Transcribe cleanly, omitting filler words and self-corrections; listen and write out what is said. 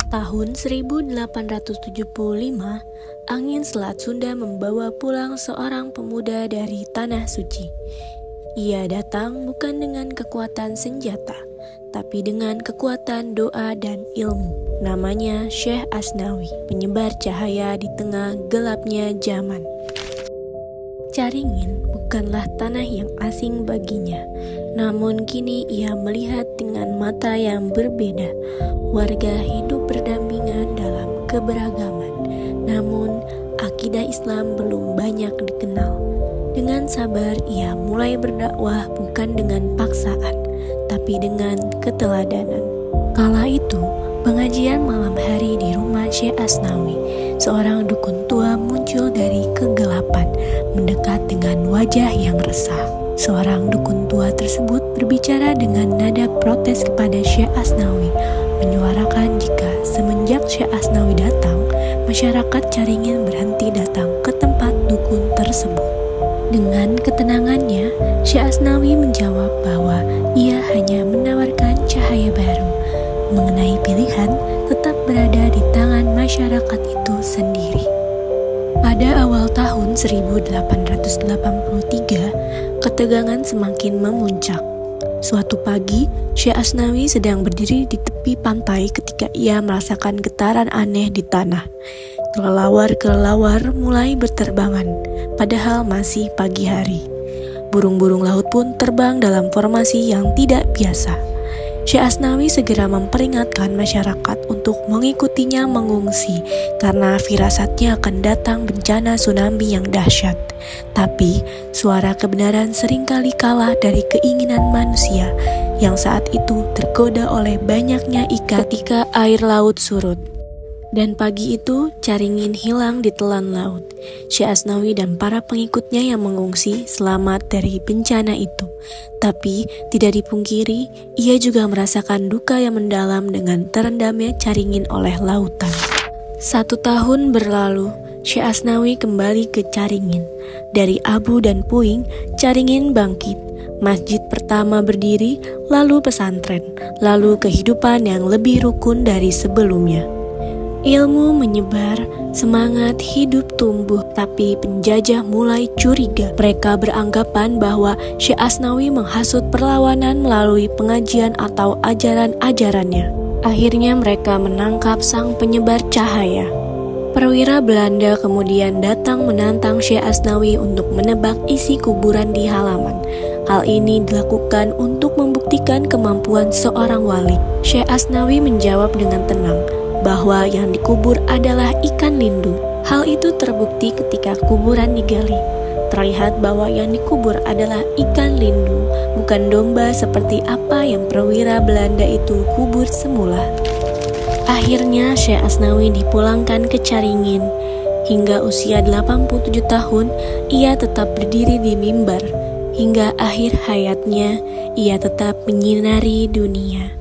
Tahun 1875, angin Selat Sunda membawa pulang seorang pemuda dari Tanah Suci. Ia datang bukan dengan kekuatan senjata, tapi dengan kekuatan doa dan ilmu. Namanya Syekh Asnawi, penyebar cahaya di tengah gelapnya zaman. Caringin bukanlah tanah yang asing baginya, namun kini ia melihat dengan mata yang berbeda. Warga hidup berdampingan dalam keberagaman, namun akidah Islam belum banyak dikenal. Dengan sabar ia mulai berdakwah bukan dengan paksaan, tapi dengan keteladanan. Kala itu, pengajian malam hari di rumah Syekh Asnawi, seorang dukun tua muncul dari kegelapan, mendekat dengan wajah yang resah. Seorang dukun tua tersebut berbicara dengan nada protes kepada Syekh Asnawi, menyuarakan jika semenjak Syekh Asnawi datang, masyarakat Caringin berhenti datang ke tempat dukun tersebut. Dengan ketenangannya, Syekh Asnawi menjawab bahwa ia hanya menawarkan cahaya baru. Mengenai pilihan, tetap berada di tangan masyarakat itu sendiri. Pada awal tahun 1883, ketegangan semakin memuncak. Suatu pagi, Syekh Asnawi sedang berdiri di tepi pantai ketika ia merasakan getaran aneh di tanah. Kelelawar-kelelawar mulai berterbangan, padahal masih pagi hari. Burung-burung laut pun terbang dalam formasi yang tidak biasa. Syekh Asnawi segera memperingatkan masyarakat untuk mengikutinya mengungsi karena firasatnya akan datang bencana tsunami yang dahsyat. Tapi suara kebenaran seringkali kalah dari keinginan manusia yang saat itu tergoda oleh banyaknya ikan ketika air laut surut. Dan pagi itu Caringin hilang di telan laut. Syekh Asnawi dan para pengikutnya yang mengungsi selamat dari bencana itu. Tapi tidak dipungkiri, ia juga merasakan duka yang mendalam dengan terendamnya Caringin oleh lautan. 1 tahun berlalu, Syekh Asnawi kembali ke Caringin. Dari abu dan puing, Caringin bangkit. Masjid pertama berdiri, lalu pesantren, lalu kehidupan yang lebih rukun dari sebelumnya. Ilmu menyebar, semangat hidup tumbuh, tapi penjajah mulai curiga. Mereka beranggapan bahwa Syekh Asnawi menghasut perlawanan melalui pengajian atau ajaran-ajarannya. Akhirnya mereka menangkap sang penyebar cahaya. Perwira Belanda kemudian datang menantang Syekh Asnawi untuk menebak isi kuburan di halaman. Hal ini dilakukan untuk membuktikan kemampuan seorang wali. Syekh Asnawi menjawab dengan tenang bahwa yang dikubur adalah ikan lindung. Hal itu terbukti ketika kuburan digali. Terlihat bahwa yang dikubur adalah ikan lindung, bukan domba seperti apa yang perwira Belanda itu kubur semula. Akhirnya Syekh Asnawi dipulangkan ke Caringin. Hingga usia 87 tahun, ia tetap berdiri di mimbar. Hingga akhir hayatnya, ia tetap menyinari dunia.